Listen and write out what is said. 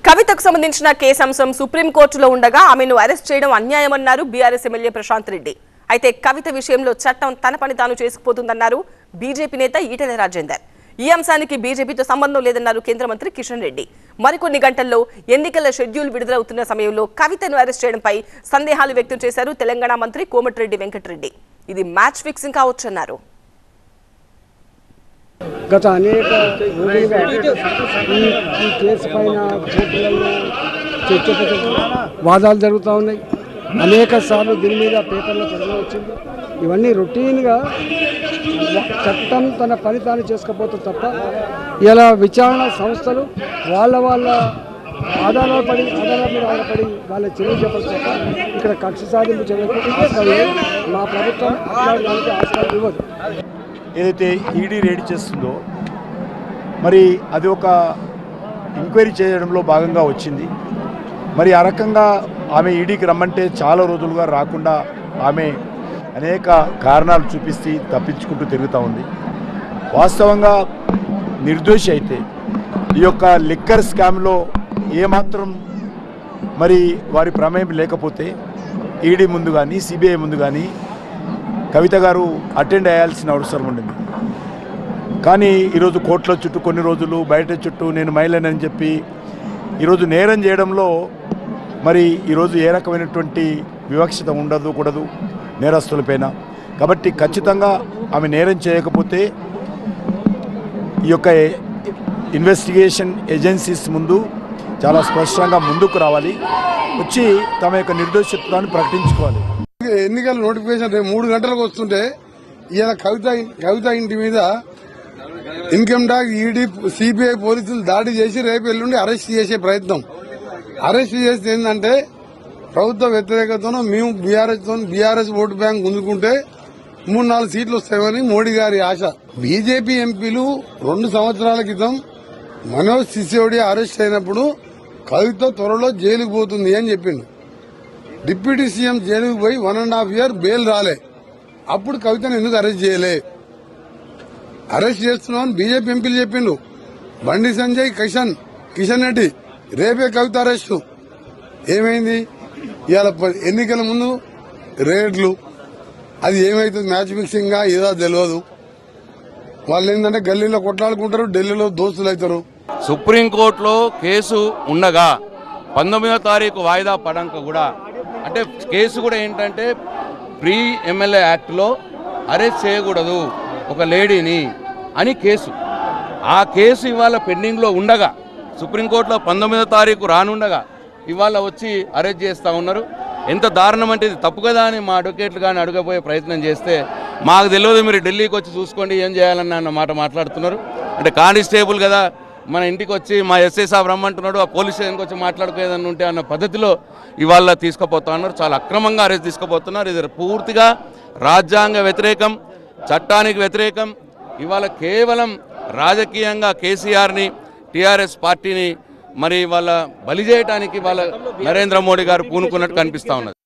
కవితకు సంబంధించిన కేసు అంశం సుప్రీంకోర్టులో ఉండగా ఆమెను అరెస్ట్ చేయడం అన్యాయమన్నారు బీఆర్ఎస్ ఎమ్మెల్యే ప్రశాంత్ రెడ్డి. అయితే కవిత విషయంలో చట్టం తన పని తాను చేసుకుపోతుందన్నారు బీజేపీ నేత ఈటెల రాజేందర్. ఈ అంశానికి బీజేపీతో సంబంధం లేదన్నారు కేంద్ర మంత్రి కిషన్ రెడ్డి. మరికొన్ని గంటల్లో ఎన్నికల షెడ్యూల్ విడుదలవుతున్న సమయంలో కవితను అరెస్ట్ చేయడంపై సందేహాలు వ్యక్తం చేశారు తెలంగాణ మంత్రి కోమటిరెడ్డి వెంకటరెడ్డి. ఇది మ్యాచ్ ఫిక్సింగ్ కావచ్చన్నారు. గత అనేక రోజులుగా ఈ కేసు పైన కోర్టులలో వాదాలు జరుగుతూ ఉన్నాయి. అనేక సార్లు దీని మీద పేపర్లో చదివి వచ్చింది. ఇవన్నీ రొటీన్గా చట్టం తన పని తాను చేసుకపోతుంది తప్ప ఇలా విచారణ సంస్థలు వాళ్ళ ఆధారపడి వాళ్ళ చర్యలు చెప్పడం తప్ప ఇక్కడ కక్ష సాధింపు చర్యలు మా ప్రభుత్వం దానికి ఆస్కారం ఇవ్వదు. ఏదైతే ఈడీ రేడ్ చేస్తుందో మరి అది ఒక ఎంక్వైరీ చేయడంలో భాగంగా వచ్చింది. మరి ఆ రకంగా ఆమె ఈడీకి రమ్మంటే చాలా రోజులుగా రాకుండా ఆమె అనేక కారణాలు చూపిస్తూ తప్పించుకుంటూ తిరుగుతూ ఉంది. వాస్తవంగా నిర్దోషి అయితే ఈ యొక్క లిక్కర్ స్కామ్లో ఏమాత్రం మరి వారి ప్రమేయం లేకపోతే ఈడీ ముందు కానీ సిబిఐ ముందు కానీ కవిత గారు అటెండ్ అయ్యాల్సిన అవసరం ఉండింది. కానీ ఈరోజు కోర్టుల చుట్టూ కొన్ని రోజులు బయట చుట్టూ నేను మహిళనని చెప్పి ఈరోజు నేరం చేయడంలో మరి ఈరోజు ఏ రకమైనటువంటి వివక్షత కూడదు నేరస్తులపైన. కాబట్టి ఖచ్చితంగా ఆమె నేరం చేయకపోతే ఈ యొక్క ఇన్వెస్టిగేషన్ ఏజెన్సీస్ ముందు చాలా స్పష్టంగా ముందుకు రావాలి, వచ్చి తమ యొక్క నిర్దోషిత్వాన్ని ప్రకటించుకోవాలి. ఎన్నికల నోటిఫికేషన్ 3 గంటలకు వస్తుంటే ఇలా కవిత ఇంటి మీద ఇన్కమ్ ట్యాక్స్, ఈడీ, సిబిఐ పోలీసులు దాడి చేసి రేపు ఎల్లుండి అరెస్ట్ చేసే ప్రయత్నం. అరెస్ట్ చేస్తే ఏంటంటే ప్రభుత్వ వ్యతిరేకతను మేము బీఆర్ఎస్ ఓటు బ్యాంక్ గుంజుకుంటే 3-4 సీట్లు వస్తాయని మోడీ గారి ఆశ. బీజేపీ ఎంపీలు 2 సంవత్సరాల క్రితం మనోజ్ సిసోడియా అరెస్ట్ అయినప్పుడు కవిత త్వరలో జైలుకు పోతుంది అని చెప్పిండు. డిప్యూటీ సీఎం జైలుకు పోయి 1.5 years బెయిల్ రాలే. అప్పుడు కవితను ఎందుకు అరెస్ట్ చేయలే? అరెస్ట్ చేస్తున్నామని బీజేపీ ఎంపీలు చెప్పిండు. బండి సంజయ్, కిషన్ రెడ్డి రేపే కవిత అరెస్టు. ఏమైంది? ఇవాళ ఎన్నికల ముందు రేడ్లు, అది ఏమైతుంది మ్యాచ్ ఫిక్సింగ్ గా ఏదో తెలియదు. వాళ్ళు ఏంటంటే గల్లీలో కొట్లాడుకుంటారు, ఢిల్లీలో దోస్తులు అవుతారు. సుప్రీంకోర్టులో కేసు ఉండగా 19వ తారీఖు వాయిదా పడంక కూడా అంటే కేసు కూడా ఏంటంటే ప్రీ ఎమ్మెల్యే యాక్ట్లో అరెస్ట్ చేయకూడదు ఒక లేడీని అని కేసు. ఆ కేసు ఇవాళ పెండింగ్లో ఉండగా సుప్రీంకోర్టులో 19వ తారీఖు రానుండగా ఇవాళ వచ్చి అరెస్ట్ చేస్తూ ఉన్నారు. ఎంత దారుణం అంటే ఇది తప్పు కదా అని మా అడ్వకేట్లు కానీ అడగబోయే ప్రయత్నం చేస్తే మాకు తెలియదు, మీరు ఢిల్లీకి వచ్చి చూసుకోండి ఏం చేయాలన్న మాట మాట్లాడుతున్నారు. అంటే కానిస్టేబుల్ కదా మన ఇంటికి వచ్చి మా ఎస్ఐ సాబ్ రమ్మంటున్నాడు, ఆ పోలీస్ స్టేషన్కి వచ్చి మాట్లాడుకోలేదని ఉంటే అన్న పద్ధతిలో ఇవాళ తీసుకుపోతా ఉన్నారు. చాలా అక్రమంగా అరెస్ట్ తీసుకుపోతున్నారు. ఇది పూర్తిగా రాజ్యాంగ వ్యతిరేకం, చట్టానికి వ్యతిరేకం. ఇవాళ కేవలం రాజకీయంగా కేసీఆర్ని, టీఆర్ఎస్ పార్టీని మరి వాళ్ళ బలి చేయడానికి వాళ్ళ నరేంద్ర మోడీ గారు పూనుకున్నట్టు కనిపిస్తూ ఉన్నది.